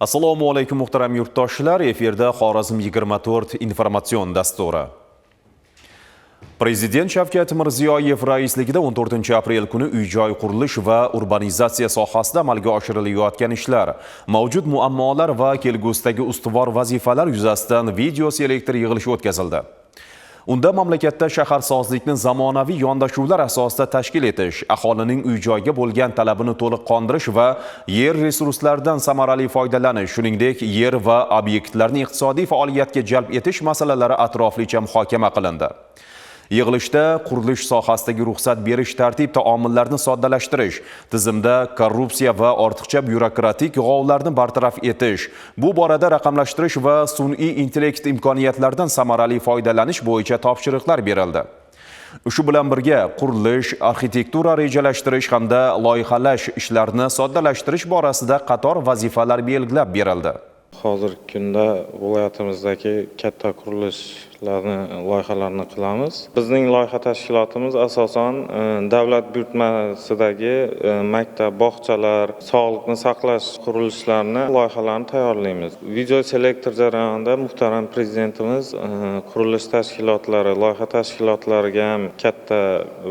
Assalomu alaykum muhtaram yurtdoshlar, efirda Xorazm 24 informatsion dasturi. Prezident Shavkat Mirziyoyev raisligida 14 aprel kuni uy-joy qurilish va urbanizatsiya sohasida amalga oshirilayotgan ishlar, mavjud muammolar va kelgusidagi ustuvor vazifalar yuzasidan video selektor yig'ilishi o'tkazildi. Unda mamlakatda shaharsozlikni zamonaviy yondashuvlar asosida tashkil etish, aholining uy-joyga bo'lgan talabini to'liq qondirish va yer resurslaridan samarali foydalanish, shuningdek yer va obyektlarni iqtisodiy faoliyatga jalb etish masalalari atroflicha muhokama qilindi. Yig'ilishda qurilish sohasidagi ruxsat berish tartib-taomillarni soddalashtirish, tizimda korrupsiya va ortiqcha byurokratik g'ovlarni bartaraf etish, bu borada raqamlashtirish va sun'iy intellekt imkoniyatlaridan samarali foydalanish bo'yicha topshiriqlar berildi. Shu bilan birga qurilish, arxitektura rejalashtirish hamda loyihalash ishlarini soddalashtirish borasida qator vazifalar belgilab berildi. Hozirgi kunda viloyatimizdagi katta loyihalarni qilamiz. Bizning loyiha tashkilotimiz asosan davlat buyurtmasidagi maktab, bog'chalar, sog'liqni saqlash qurilishlarini loyihalarini tayyorlaymiz. Video selektor jarayonida muhtaram prezidentimiz qurilish tashkilotlari, loyiha tashkilotlariga ham katta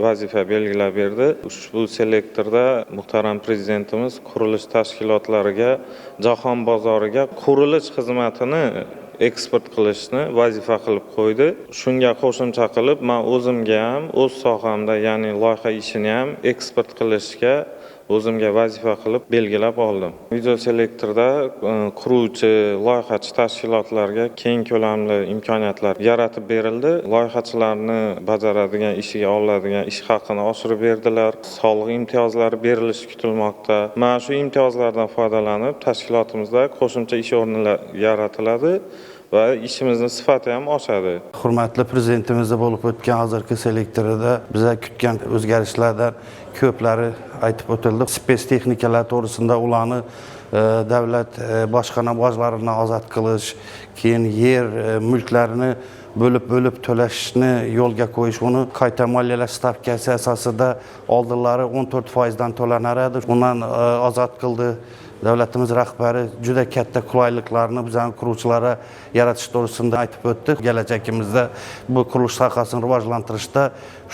vazifa belgilab berdi. Ushbu selektorda muhtaram prezidentimiz qurilish tashkilotlariga jahon bozoriga qurilish xizmatini eksport qilishni vazifa qilib qo'ydi. Shunga qo'shimcha qilib, men o'zimga ham o'z sohamda, ya'ni loyiha ishini ham eksport qilishga o'zimga vazifa qilib belgilab oldim. Video selektorda quruvchi, loyihachi tashkilotlarga keng ko'lamli imkoniyatlar yaratib berildi. Loyihachilarni bajaradigan, ishiga oladigan ish haqini oshirib berdilar. Soliq imtiyozlari berilishi kutilmoqda. Mana shu imtiyozlardan foydalanib, tashkilotimizda qo'shimcha ish o'rnlari yaratiladi va ishimizni sifati ham oshadi. Hurmatli prezidentimizda bo'lib o'tgan hozirgi selektorida biza kutgan o'zgarishlardan ko'plari aytib o'tildi. Spes texnikalar to'g'risida ularni davlat boshqarma bojlaridan ozod qilish, keyin yer mulklarini bo'lib to'lashni yo'lga qo'yish, uni qayta moliyalash stavkasi asosida oldinlari 14% dan to'lanar edi. Undan ozod qildi. Davlatimiz rahbari juda katta qulayliklarni bizning quruvchilarga yaratish to'g'risida aytib o'tdi. Kelajakimizda bu qurilish sohasini rivojlantirishda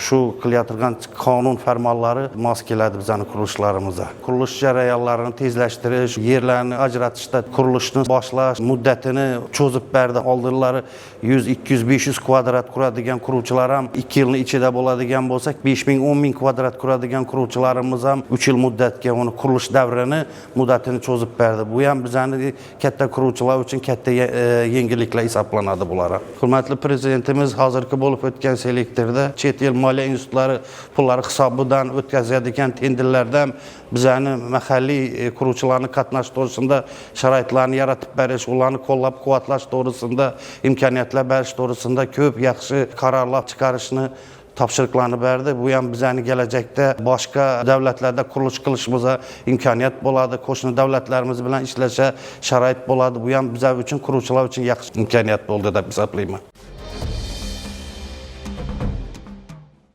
shu qilayotgan qonun farmonlari mos keladi bizning qurilishlarimiz. Qurilish jarayonlarini tezlashtirish, yerlarni ajratishda qurilishni boshlash muddatini cho'zib berdi. Oldinlari 100, 200, 500 kvadrat quradigan quruvchilar ham 2 yilning ichida bo'ladigan bo'lsak, 5000, 10000 kvadrat quradigan quruvchilarimiz ham 3 yil muddatga uni qurilish davrini muddatini cho'zib berdi. Bu ham bizning katta quruvchilar uchun katta yengilliklar hisoblanadi bular. Hurmatli prezidentimiz hozirgi bo'lib o'tgan selektorda chet el moliya institutlari pullari hisobidan o'tkazadigan tenderlardan bizning mahalliy quruvchilarni qatnashish to'g'risida sharoitlarni yaratib berish, ularni qo'llab-quvvatlash to'g'risida imkoniyatlar berish to'g'risida ko'p yaxshi qarorlar chiqarishni topshiriqlarni berdi. Bu ham bizning kelajakda boshqa davlatlarda qurilish qilishimizga imkoniyat bo'ladi. Qo'shni davlatlarimiz bilan ishlashga sharoit bo'ladi. Bu ham bizlar uchun, quruvchilar uchun yaxshi imkoniyat bo'ldi deb hisoblayman.